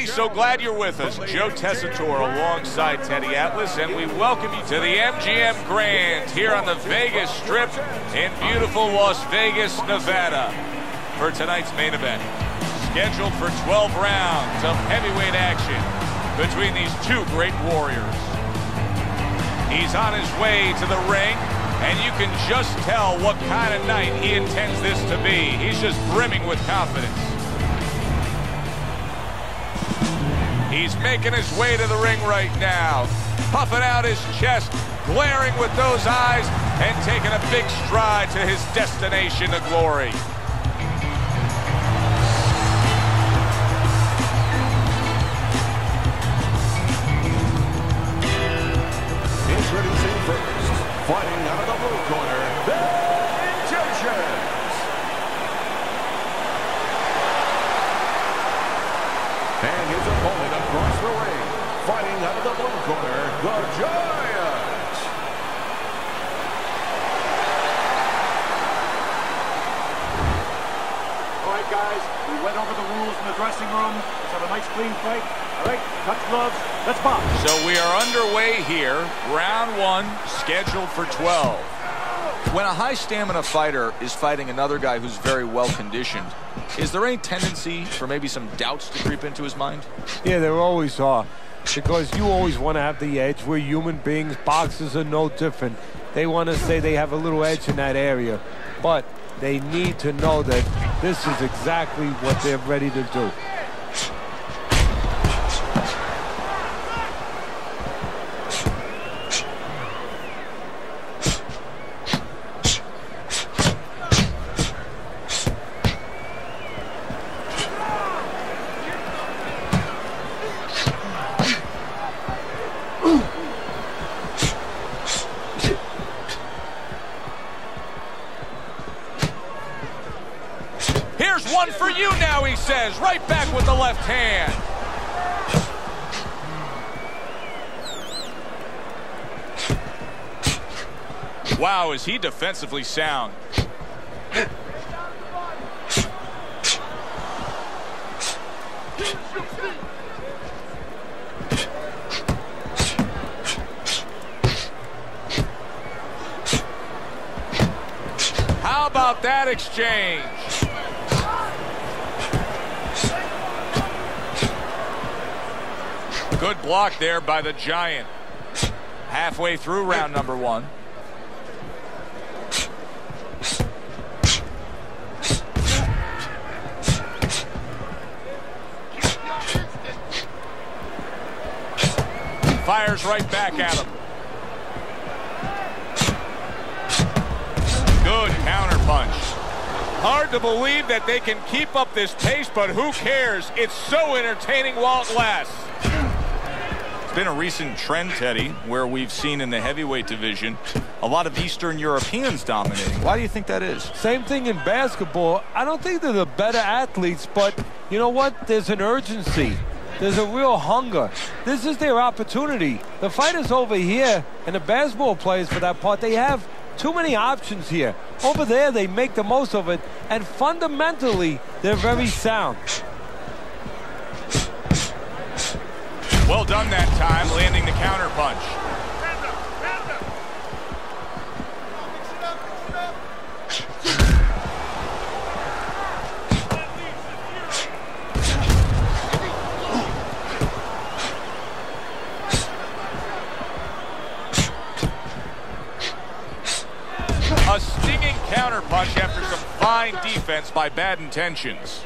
everybody. So glad you're with us. Joe Tessitore alongside Teddy Atlas, and we welcome you to the MGM Grand here on the Vegas Strip in beautiful Las Vegas, Nevada, for tonight's main event. Scheduled for 12 rounds of heavyweight action between these two great warriors. He's on his way to the ring, and you can just tell what kind of night he intends this to be. He's just brimming with confidence. He's making his way to the ring right now, puffing out his chest, glaring with those eyes, and taking a big stride to his destination to glory. Introducing first, fighting out of the blue corner, the Egyptians. And his opponent across the ring, fighting out of the blue corner, the Giants. All right, guys, we went over the rules in the dressing room. Let's have a nice, clean fight. All right, touch gloves. Let's box. So we are underway here. Round one, scheduled for 12. When a high stamina fighter is fighting another guy who's very well conditioned, is there any tendency for maybe some doubts to creep into his mind? Yeah, there always are. Because you always want to have the edge. We're human beings. Boxers are no different. They want to say they have a little edge in that area. But they need to know that this is exactly what they're ready to do. Here's one for you now, he says, right back with the left hand. Wow, is he defensively sound. How about that exchange? Good block there by the Giant. Halfway through round number one. Fires right back at him. Good counter punch. Hard to believe that they can keep up this pace, but who cares? It's so entertaining while it lasts. It's been a recent trend, Teddy, where we've seen in the heavyweight division a lot of Eastern Europeans dominating. Why do you think that is? Same thing in basketball. I don't think they're the better athletes, but you know what? There's an urgency. There's a real hunger. This is their opportunity. The fighters over here, and the basketball players for that part, they have too many options here. Over there, they make the most of it, and fundamentally, they're very sound. Well done that time, landing the counter punch. A stinging counter punch after some fine defense by bad intentions.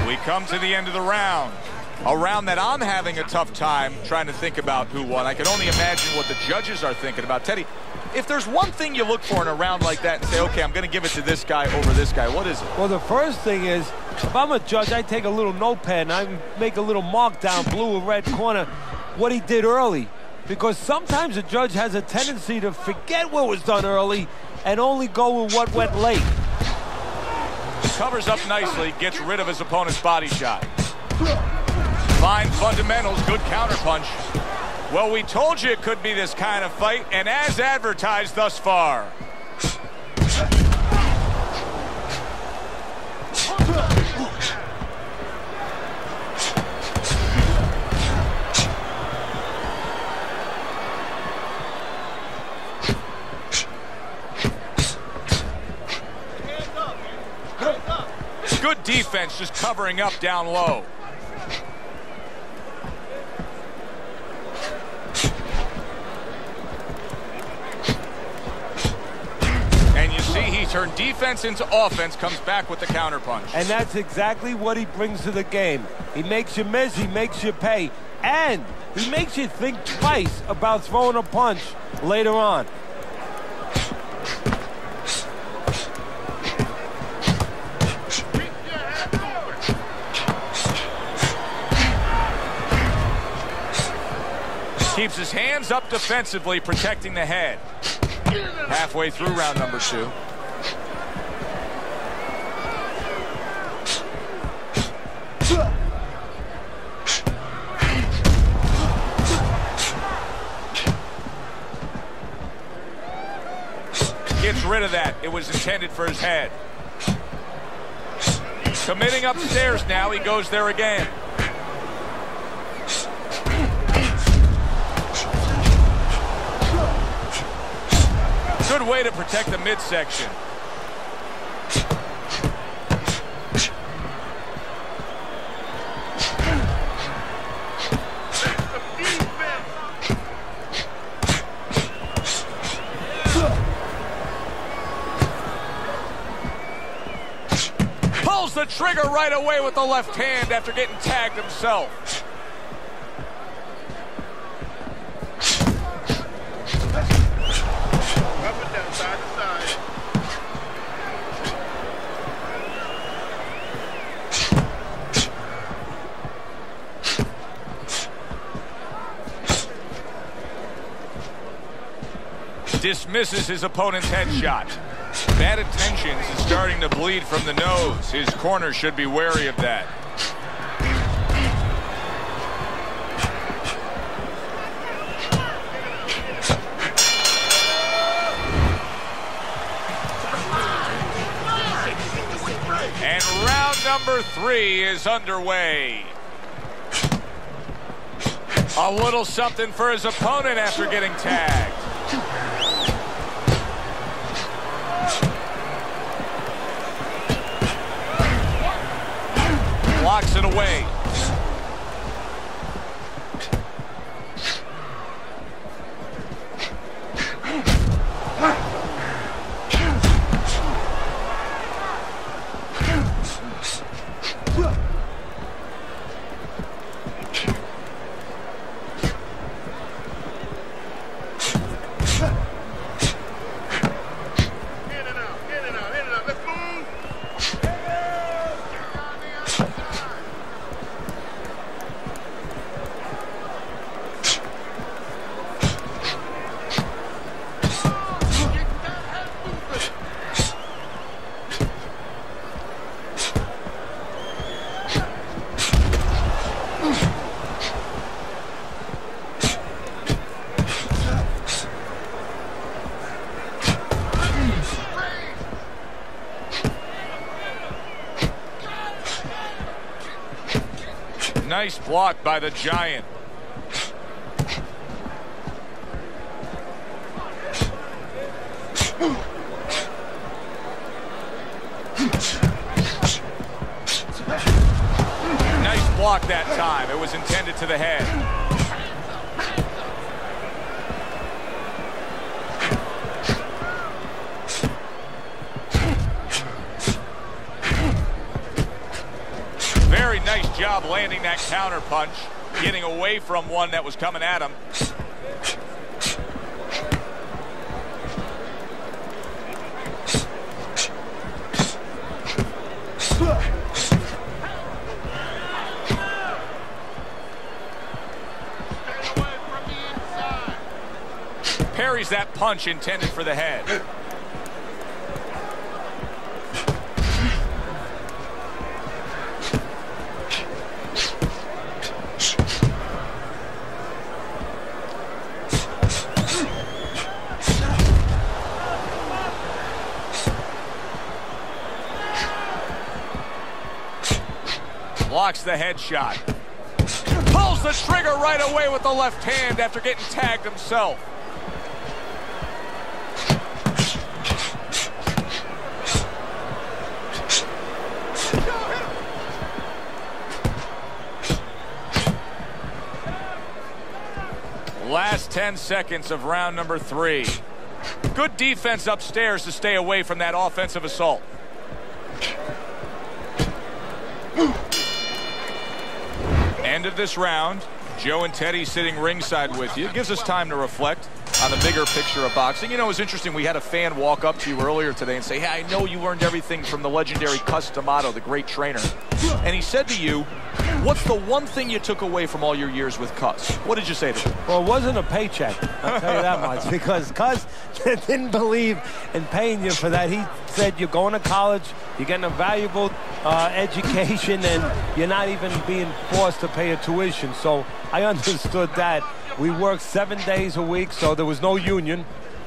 We come to the end of the round. A round that I'm having a tough time trying to think about who won. I can only imagine what the judges are thinking about. Teddy, if there's one thing you look for in a round like that and say, okay, I'm going to give it to this guy over this guy, what is it? Well, the first thing is, if I'm a judge, I take a little notepad and I make a little mark down blue or red corner what he did early. Because sometimes a judge has a tendency to forget what was done early and only go with what went late. Covers up nicely, gets rid of his opponent's body shot. Fine fundamentals, good counter punch. Well, we told you it could be this kind of fight, and as advertised thus far. Good defense, just covering up down low. And you see he turned defense into offense, comes back with the counterpunch. And that's exactly what he brings to the game. He makes you miss, he makes you pay, and he makes you think twice about throwing a punch later on. Keeps his hands up defensively, protecting the head. Halfway through round number 2. Gets rid of that. It was intended for his head. Committing upstairs now. He goes there again. Good way to protect the midsection. Pulls the trigger right away with the left hand after getting tagged himself. Dismisses his opponent's headshot. Bad intentions is starting to bleed from the nose. His corner should be wary of that. And round number 3 is underway. A little something for his opponent after getting tagged. Blocks it away. Nice block by the Giant. Nice block that time. It was intended to the head. Very nice job landing that counter punch, getting away from one that was coming at him. Parries that punch intended for the head. Blocks the headshot. Pulls the trigger right away with the left hand after getting tagged himself. Last 10 seconds of round number 3. Good defense upstairs to stay away from that offensive assault. End of this round. Joe and Teddy sitting ringside with you. It gives us time to reflect on the bigger picture of boxing. You know, it was interesting. We had a fan walk up to you earlier today and say, hey, I know you learned everything from the legendary Cus D'Amato, the great trainer. And he said to you, what's the one thing you took away from all your years with Cus? What did you say to him? Well, it wasn't a paycheck, I'll tell you that much, because Cus didn't believe in paying you for that. He said you're going to college, you're getting a valuable education, and you're not even being forced to pay a tuition. So I understood that. We worked 7 days a week, so there was no union.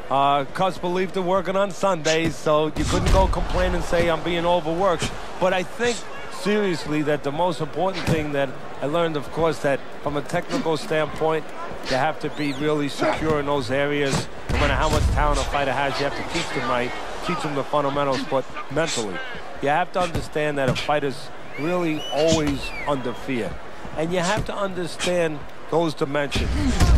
Cus believed in working on Sundays, so you couldn't go complain and say I'm being overworked. But I think seriously that the most important thing that I learned, of course, that from a technical standpoint, you have to be really secure in those areas. No matter how much talent a fighter has, you have to teach them right, teach them the fundamentals, but mentally. You have to understand that a fighter's really always under fear. And you have to understand those dimensions,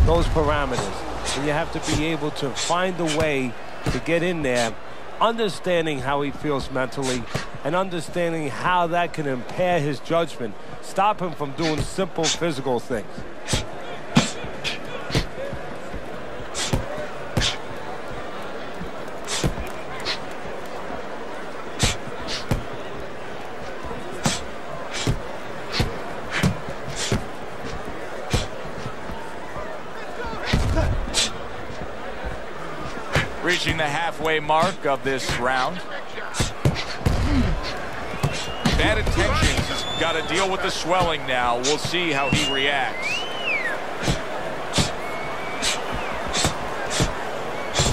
those parameters. And you have to be able to find a way to get in there, understanding how he feels mentally, and understanding how that can impair his judgment, stop him from doing simple physical things. Reaching the halfway mark of this round. Bad intentions. He's got to deal with the swelling now. We'll see how he reacts.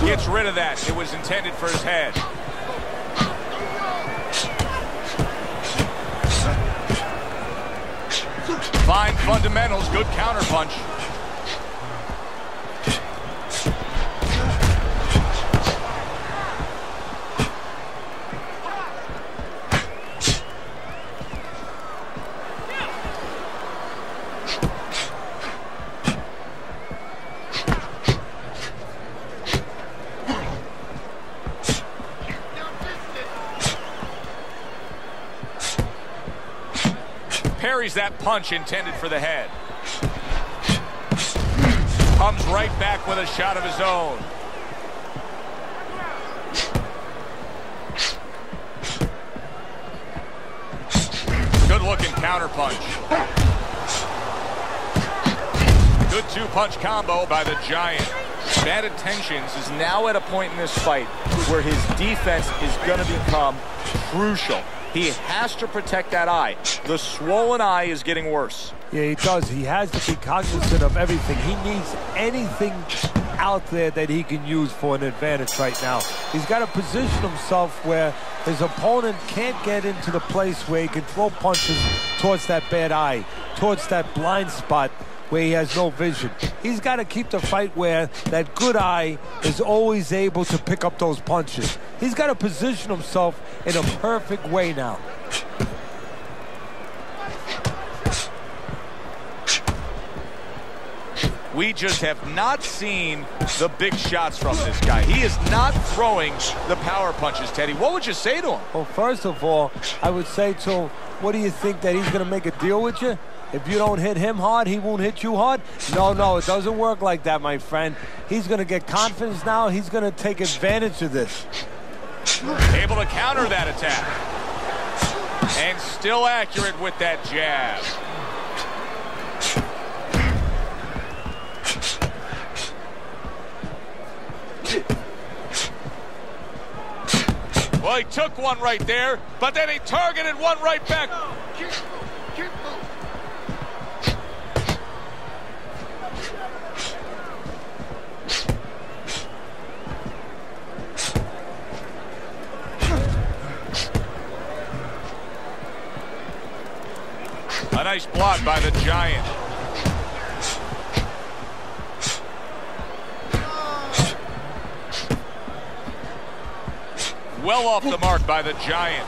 Gets rid of that. It was intended for his head. Fine fundamentals. Good counterpunch. Parries that punch intended for the head. Comes right back with a shot of his own. Good looking counter punch. Good two-punch combo by the Giant. Bad Intentions is now at a point in this fight where his defense is going to become crucial. He has to protect that eye. The swollen eye is getting worse. Yeah, he does. He has to be cognizant of everything. He needs anything out there that he can use for an advantage right now. He's got to position himself where his opponent can't get into the place where he can throw punches towards that bad eye, towards that blind spot where he has no vision. He's got to keep the fight where that good eye is always able to pick up those punches. He's got to position himself in a perfect way now. We just have not seen the big shots from this guy. He is not throwing the power punches, Teddy. What would you say to him? Well, first of all, I would say to him, what do you think, that he's going to make a deal with you? If you don't hit him hard, he won't hit you hard? No, it doesn't work like that, my friend. He's going to get confidence now. He's going to take advantage of this. Able to counter that attack. And still accurate with that jab. Well, he took one right there, but then he targeted one right back. A nice block by the Giant. Well off the mark by the Giant.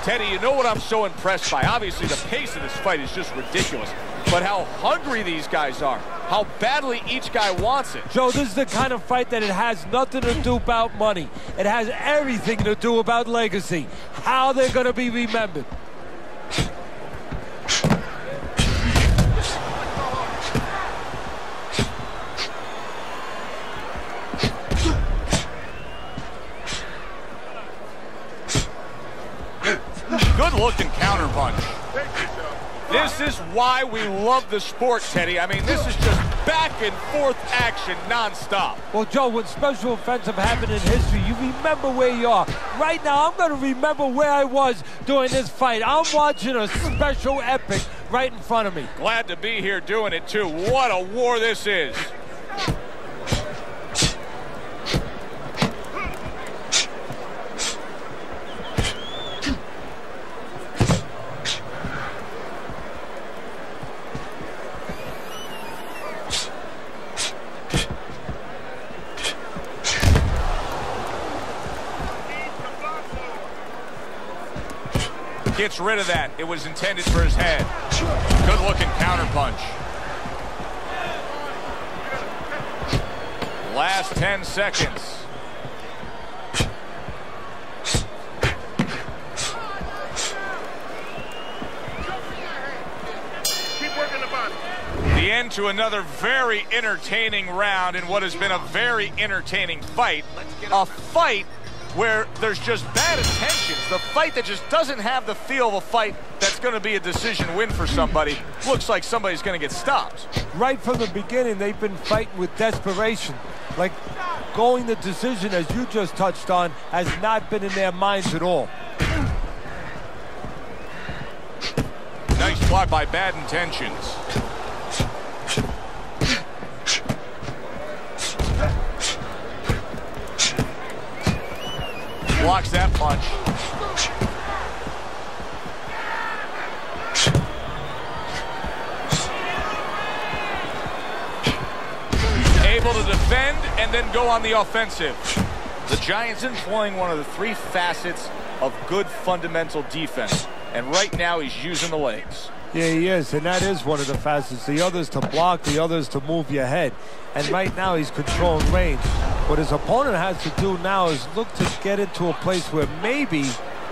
Teddy, you know what I'm so impressed by? Obviously, the pace of this fight is just ridiculous. But how hungry these guys are. How badly each guy wants it. Joe, this is the kind of fight that it has nothing to do about money. It has everything to do about legacy. How they're going to be remembered. Good looking counter punch. This is why we love the sport, Teddy. I mean, this is just back and forth action nonstop. Well, Joe, when special offensive happened in history, you remember where you are. Right now, I'm going to remember where I was during this fight. I'm watching a special epic right in front of me. Glad to be here doing it, too. What a war this is. Gets rid of that. It was intended for his head. Good looking counter punch. Last 10 seconds. Keep working the body. The end to another very entertaining round in what has been a very entertaining fight. A fight where there's just bad intentions. The fight that just doesn't have the feel of a fight that's going to be a decision win for somebody. Looks like somebody's going to get stopped. Right from the beginning, they've been fighting with desperation. Like going the decision, as you just touched on, has not been in their minds at all. Nice block by bad intentions. Blocks that punch. Able to defend and then go on the offensive. The Giants employing one of the three facets of good fundamental defense. And right now he's using the legs. Yeah, he is, and that is one of the facets. The other's to block, the other's to move your head. And right now he's controlling range. What his opponent has to do now is look to get into a place where maybe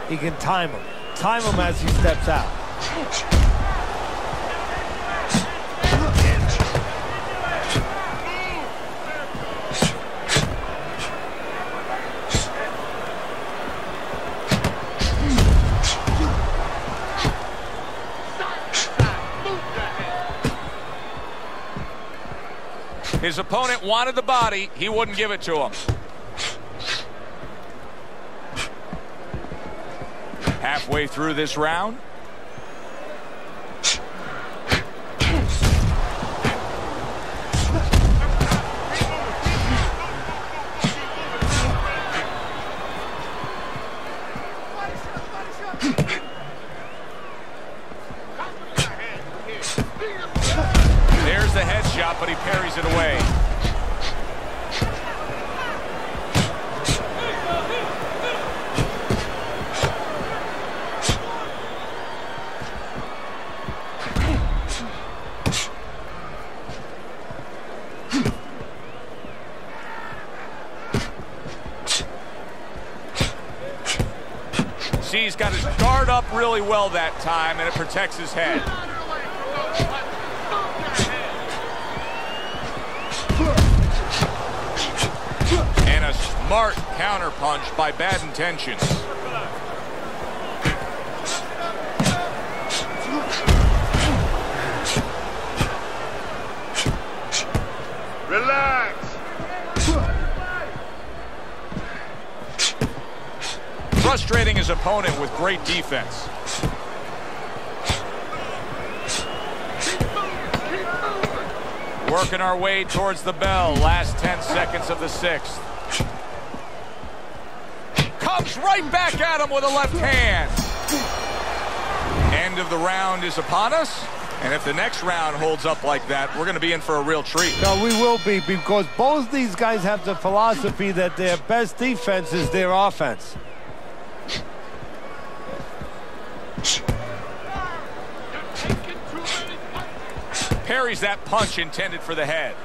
he can time him. Time him as he steps out. His opponent wanted the body. He wouldn't give it to him. Halfway through this round. There's the headshot, but he parries it away. See, he's got his guard up really well that time, and it protects his head. And a smart counter punch by bad intentions. Relax. Frustrating his opponent with great defense. Working our way towards the bell. Last 10 seconds of the sixth. Comes right back at him with a left hand. End of the round is upon us. And if the next round holds up like that, we're going to be in for a real treat. No, we will be, because both these guys have the philosophy that their best defense is their offense. Parries that punch intended for the head.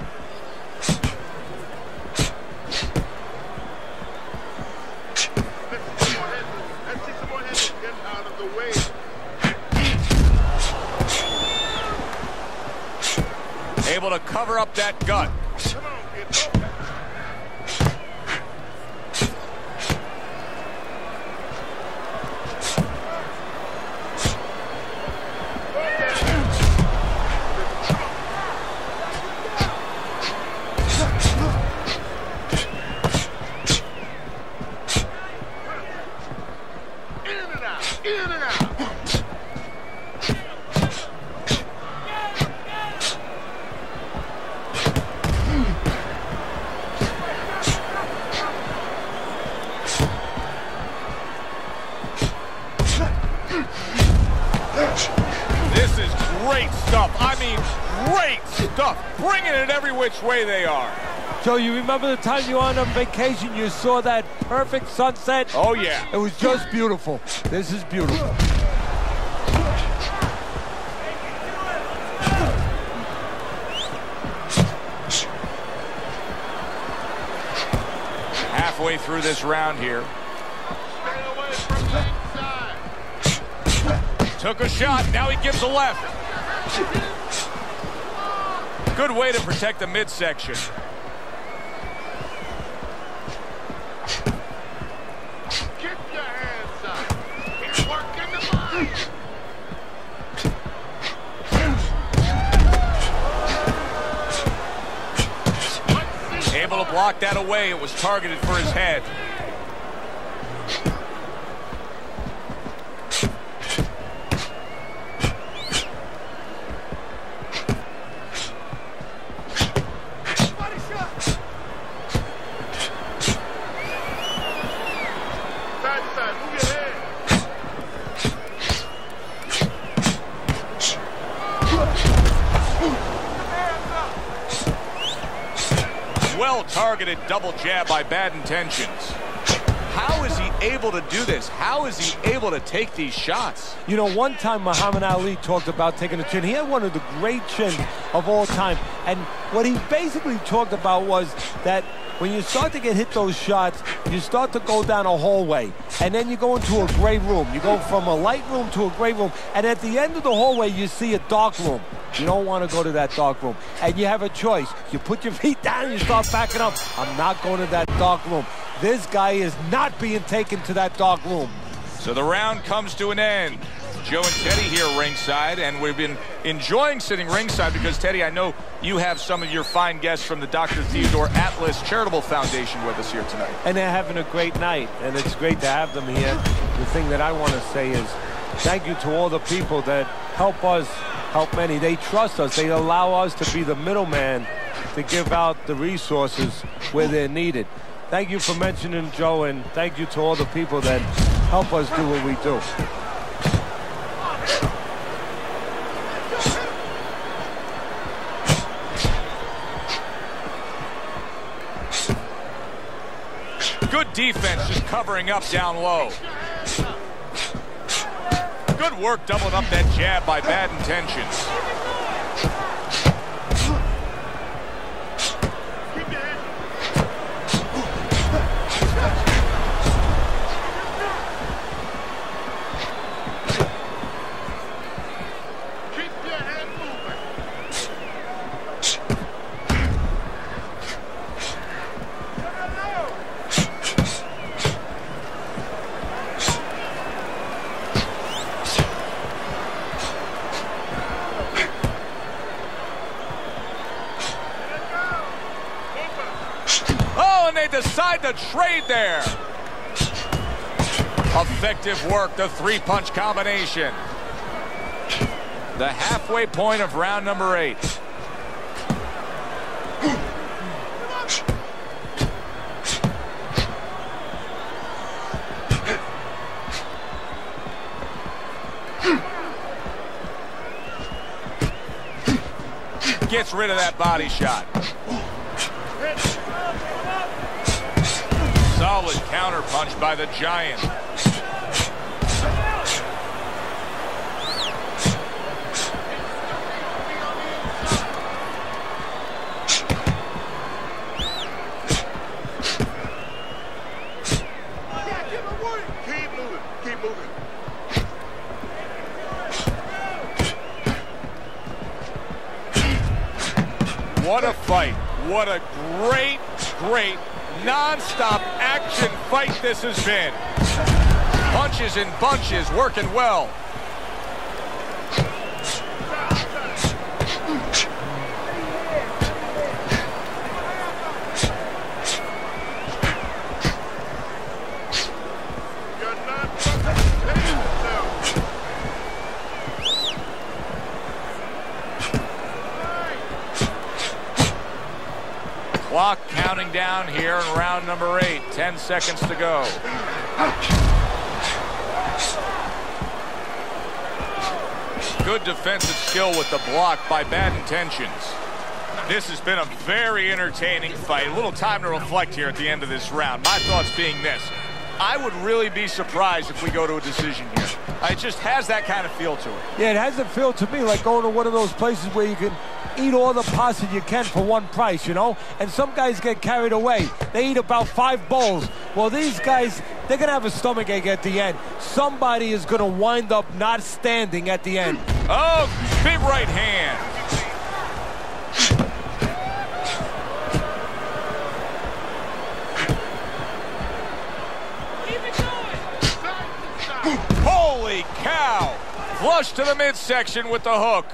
Able to cover up that gut. This is great stuff. I mean, great stuff. Bringing it every which way they are. Joe, you remember the time you were on vacation, you saw that perfect sunset? Oh, yeah. It was just beautiful. This is beautiful. Halfway through this round here. Took a shot, now he gives a left. Good way to protect the midsection. Keep your hands up. He's working the body. Able to block that away. It was targeted for his head. Well-targeted double jab by Bad Intentions. How is he able to do this? How is he able to take these shots? You know, one time Muhammad Ali talked about taking a chin. He had one of the great chins of all time. And what he basically talked about was that when you start to get hit those shots, you start to go down a hallway. And then you go into a gray room. You go from a light room to a gray room. And at the end of the hallway, you see a dark room. You don't want to go to that dark room. And you have a choice. You put your feet down and you start backing up. I'm not going to that dark room. This guy is not being taken to that dark room. So the round comes to an end. Joe and Teddy here ringside, and we've been enjoying sitting ringside because, Teddy, I know you have some of your fine guests from the Dr. Theodore Atlas Charitable Foundation with us here tonight. And they're having a great night, and it's great to have them here. The thing that I want to say is thank you to all the people that help us help many. They trust us. They allow us to be the middleman to give out the resources where they're needed. Thank you for mentioning Joe, and thank you to all the people that help us do what we do. Good defense, just covering up down low. Good work doubling up that jab by Bad Intentions. Decide to trade there. Effective work, the three-punch combination. The halfway point of round number 8. Gets rid of that body shot. Solid counter punch by the Giant. What a fight. What a great, great, non-stop action fight this has been. Punches in bunches, working well. Clock counting down here in round number 8. 10 seconds to go. Good defensive skill with the block by Bad Intentions. This has been a very entertaining fight. A little time to reflect here at the end of this round. My thoughts being this. I would really be surprised if we go to a decision here. It just has that kind of feel to it. Yeah, it has a feel to me like going to one of those places where you can eat all the pasta you can for one price, you know? And some guys get carried away. They eat about 5 bowls. Well, these guys, they're going to have a stomachache at the end. Somebody is going to wind up not standing at the end. Oh, big right hand. Holy cow! Flush to the midsection with the hook.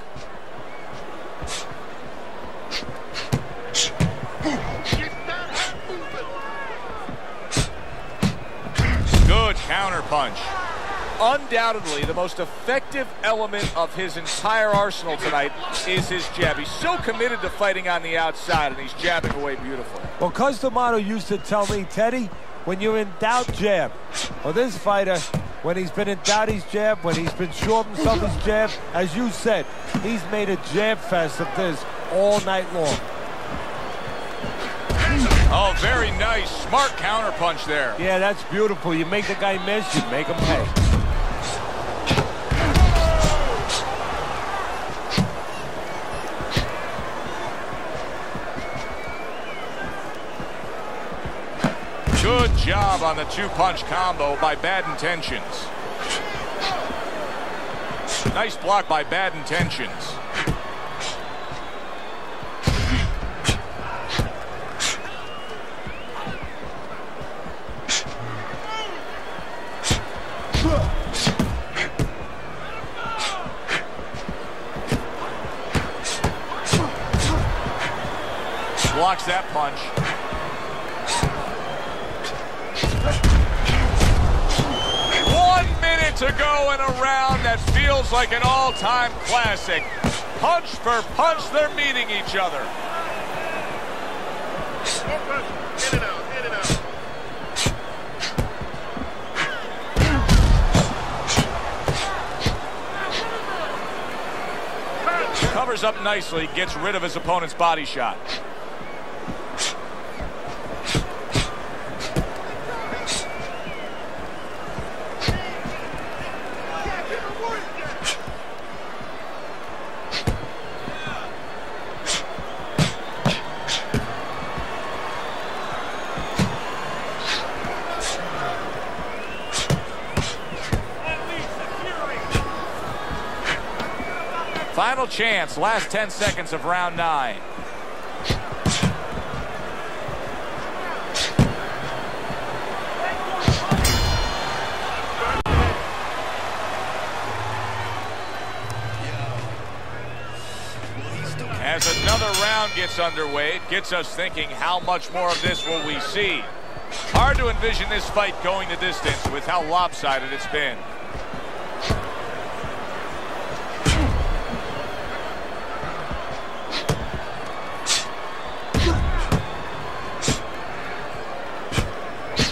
Good counter punch. Undoubtedly, the most effective element of his entire arsenal tonight is his jab. He's so committed to fighting on the outside, and he's jabbing away beautifully. Well, Cus D'Amato used to tell me, Teddy, when you're in doubt, jab. Well, this fighter, when he's been in doubt, he's jabbed. When he's been sure of himself, he's jabbed. As you said, he's made a jab fest of this all night long. Oh, very nice. Smart counter punch there. Yeah, that's beautiful. You make the guy miss, you make him pay. Good job on the 2-punch combo by Bad Intentions. Nice block by Bad Intentions. Blocks that punch. To go in a round that feels like an all-time classic. Punch for punch, they're meeting each other. Hit it out, hit it out. Covers up nicely, gets rid of his opponent's body shot. Final chance, last 10 seconds of round 9. As another round gets underway, it gets us thinking, how much more of this will we see? Hard to envision this fight going the distance with how lopsided it's been.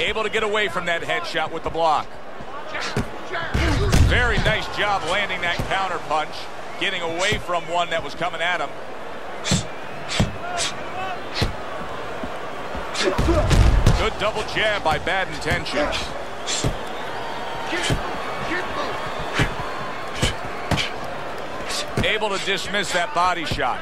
Able to get away from that headshot with the block. Very nice job landing that counter punch, getting away from one that was coming at him. Good double jab by Bad Intentions. Able to dismiss that body shot.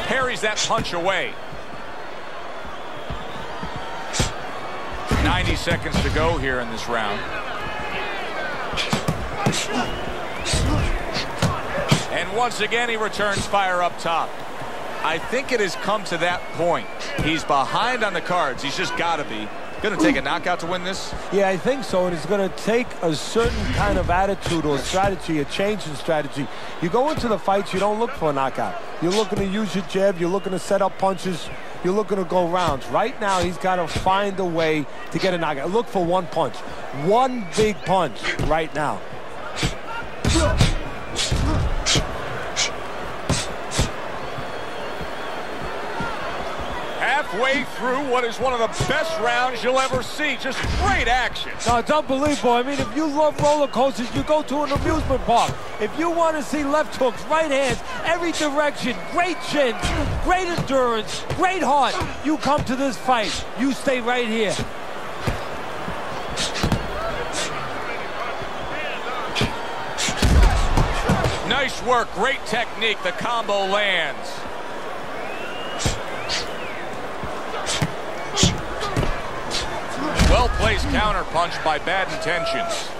Parries that punch away. 90 seconds to go here in this round. And once again, he returns fire up top. I think it has come to that point. He's behind on the cards. He's just got to be. Going to take a knockout to win this? Yeah, I think so, and it's going to take a certain kind of attitude or strategy, a change in strategy. You go into the fights, you don't look for a knockout. You're looking to use your jab, you're looking to set up punches, you're looking to go rounds. Right now, he's got to find a way to get a knockout. Look for one punch. One big punch right now. Halfway through what is one of the best rounds you'll ever see. Just great action. No, it's unbelievable. I mean, if you love roller coasters, you go to an amusement park. If you want to see left hooks, right hands, every direction, great chins, great endurance, great heart, you come to this fight. You stay right here. Nice work, great technique. The combo lands. Well-placed counter punch by Bad Intentions.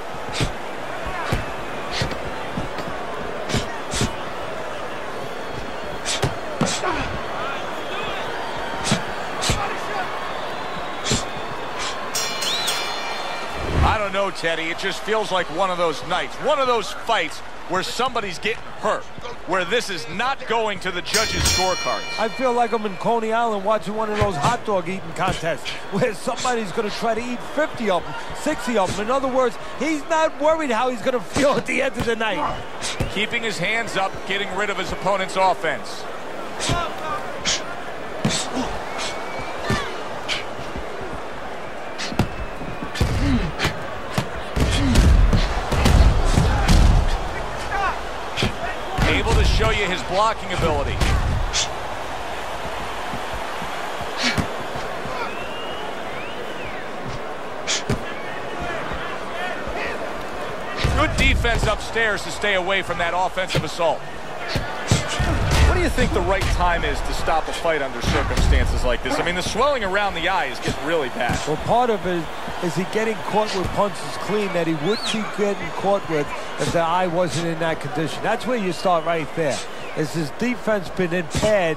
I don't know, Teddy. It just feels like one of those nights, one of those fights where somebody's getting hurt, where this is not going to the judges' scorecards. I feel like I'm in Coney Island watching one of those hot dog eating contests where somebody's going to try to eat 50 of them, 60 of them. In other words, he's not worried how he's going to feel at the end of the night. Keeping his hands up, getting rid of his opponent's offense. Able to show you his blocking ability. Good defense upstairs to stay away from that offensive assault. What do you think the right time is to stop a fight under circumstances like this? I mean, the swelling around the eye is getting really bad. Well, part of it is he getting caught with punches clean that he wouldn't be getting caught with if the eye wasn't in that condition. That's where you start right there. Is his defense been impaired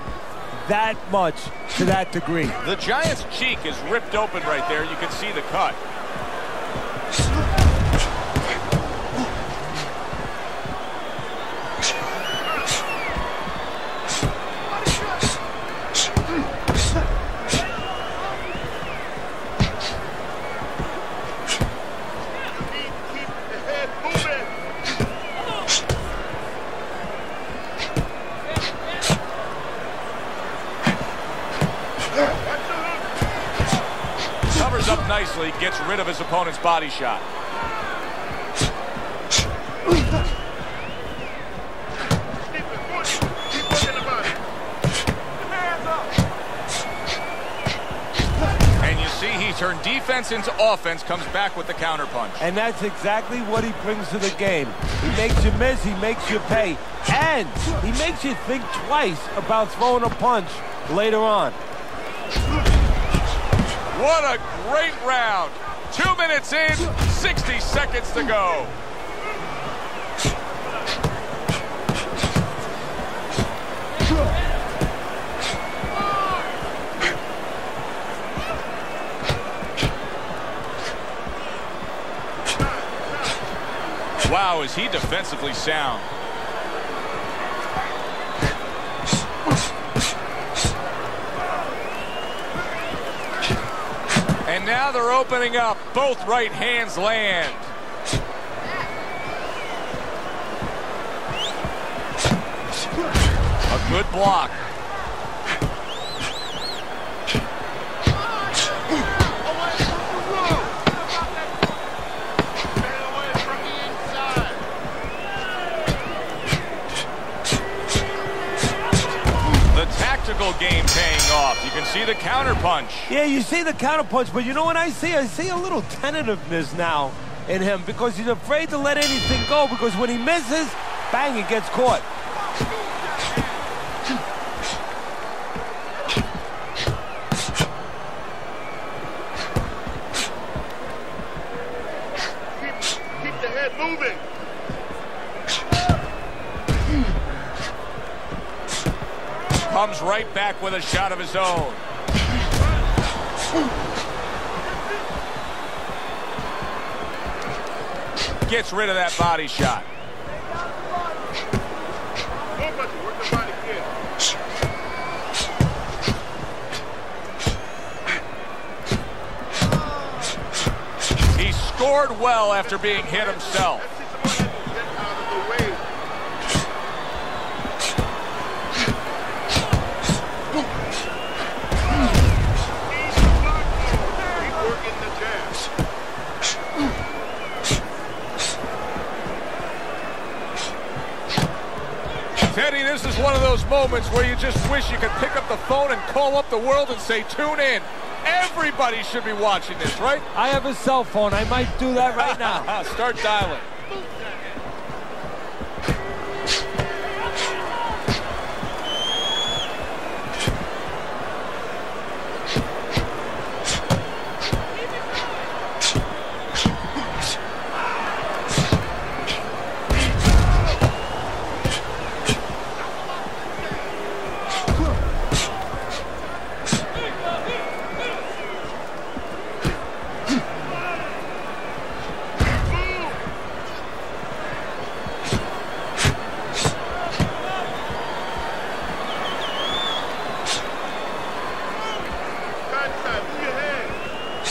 that much to that degree? The Giant's cheek is ripped open right there. You can see the cut. Covers up nicely, gets rid of his opponent's body shot. And you see he turned defense into offense, comes back with the counter punch. And that's exactly what he brings to the game. He makes you miss, he makes you pay, and he makes you think twice about throwing a punch later on. What a great round. 2 minutes in, 60 seconds to go. know, is he defensively sound. And now they're opening up. Both right hands land. A good block. Game paying off. You can see the counter punch. Yeah, you see the counter punch, but you know what I see? I see a little tentativeness now in him because he's afraid to let anything go, because when he misses, bang, he gets caught. Keep the head moving. Comes right back with a shot of his own. Gets rid of that body shot. He scored well after being hit himself. Teddy, this is one of those moments where you just wish you could pick up the phone and call up the world and say, tune in. Everybody should be watching this, right? I have a cell phone. I might do that right now. Start dialing.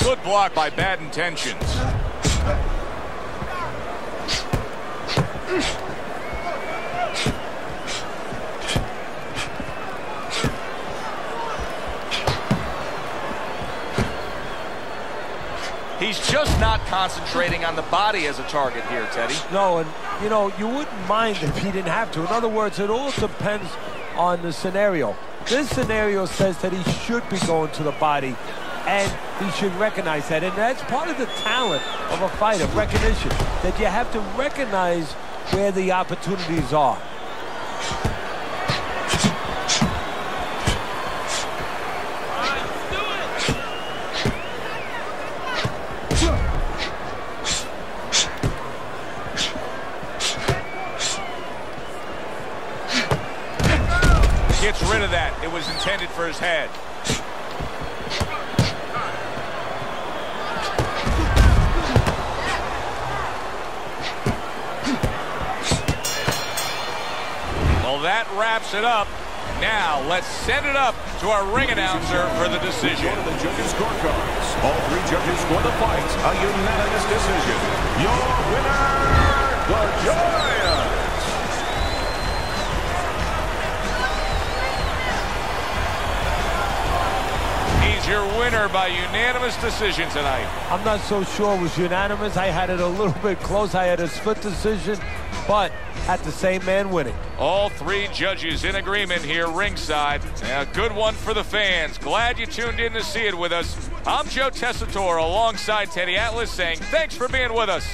Good block by bad intentions. He's just not concentrating on the body as a target here, Teddy. No, and you know, you wouldn't mind if he didn't have to. In other words, it all depends on the scenario. This scenario says that he should be going to the body, and he should recognize that. And that's part of the talent of a fighter, recognition, that you have to recognize where the opportunities are. Gets rid of that. It was intended for his head. Well, that wraps it up. Now, let's send it up to our ring announcer for the decision. One of the judges' scorecards. All three judges score the fight. A unanimous decision. Your winner, the Giants. He's your winner by unanimous decision tonight. I'm not so sure it was unanimous. I had it a little bit close. I had a split decision, but had the same man winning. All three judges in agreement here ringside. A good one for the fans. Glad you tuned in to see it with us. I'm Joe Tessitore alongside Teddy Atlas saying thanks for being with us.